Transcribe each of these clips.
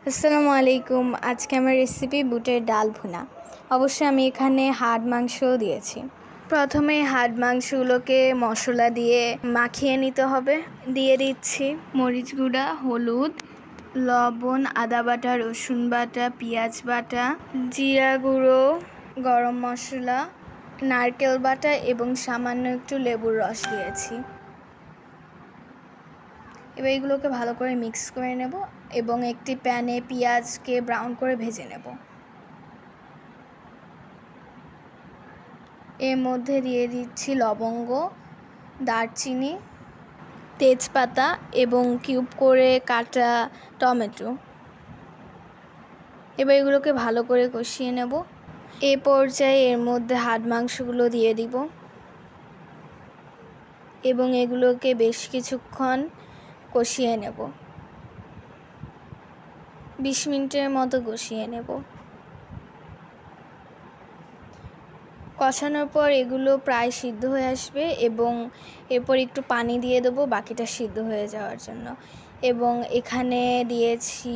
আসসালামু আলাইকুম। আজকে আমার রেসিপি বুটের ডাল ভুনা। অবশ্যই আমি এখানে হাড় মাংসও দিয়েছি। প্রথমে হাড় মাংসগুলোকে মশলা দিয়ে মাখিয়ে নিতে হবে। দিয়ে দিচ্ছি মরিচ গুঁড়া, হলুদ, লবণ, আদা বাটা, রসুন বাটা, পেঁয়াজ বাটা, জিরা গুঁড়ো, গরম মশলা, নারকেল বাটা এবং সামান্য একটু লেবুর রস দিয়েছি। এবার এগুলোকে ভালো করে মিক্স করে নেব এবং একটি প্যানে পেঁয়াজকে ব্রাউন করে ভেজে নেব। এর মধ্যে দিয়ে দিচ্ছি লবঙ্গ, দারচিনি, তেজপাতা এবং কিউব করে কাটা টমেটো। এবার এগুলোকে ভালো করে কষিয়ে নেব। এ পর্যায়ে এর মধ্যে হাড় মাংসগুলো দিয়ে দিব এবং এগুলোকে বেশ কিছুক্ষণ কষিয়ে নেব। 20 মিনিটের মতো কষিয়ে নেব। কষানোর পর এগুলো প্রায় সিদ্ধ হয়ে আসবে এবং এরপর একটু পানি দিয়ে দেবো বাকিটা সিদ্ধ হয়ে যাওয়ার জন্য। এবং এখানে দিয়েছি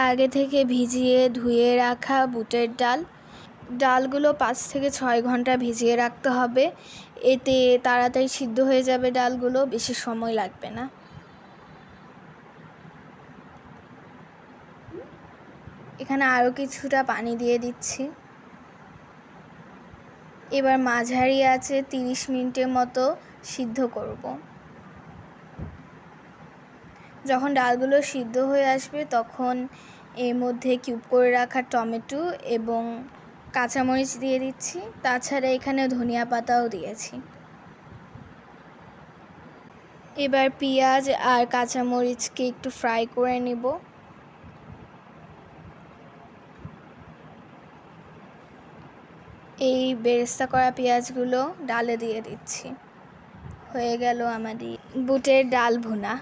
আগে থেকে ভিজিয়ে ধুয়ে রাখা বুটের ডাল। ডালগুলো 5 থেকে 6 ঘন্টা ভিজিয়ে রাখতে হবে, এতে তাড়াতাড়ি সিদ্ধ হয়ে যাবে ডালগুলো, বেশি সময় লাগবে না। এখানে আরও কিছুটা পানি দিয়ে দিচ্ছি। এবার মাঝারি আঁচে 30 মিনিটের মতো সিদ্ধ করব। যখন ডালগুলো সিদ্ধ হয়ে আসবে তখন এর মধ্যে কিউব করে রাখা টমেটো এবং কাঁচামরিচ দিয়ে দিচ্ছি। তাছাড়া এখানে ধনিয়া পাতাও দিয়েছি। এবার পেঁয়াজ আর কাঁচামরিচকে একটু ফ্রাই করে নেব। এই বেরেস্তা করা পেঁয়াজগুলো ডালে দিয়ে দিচ্ছি। হয়ে গেল আমাদের বুটের ডাল ভুনা।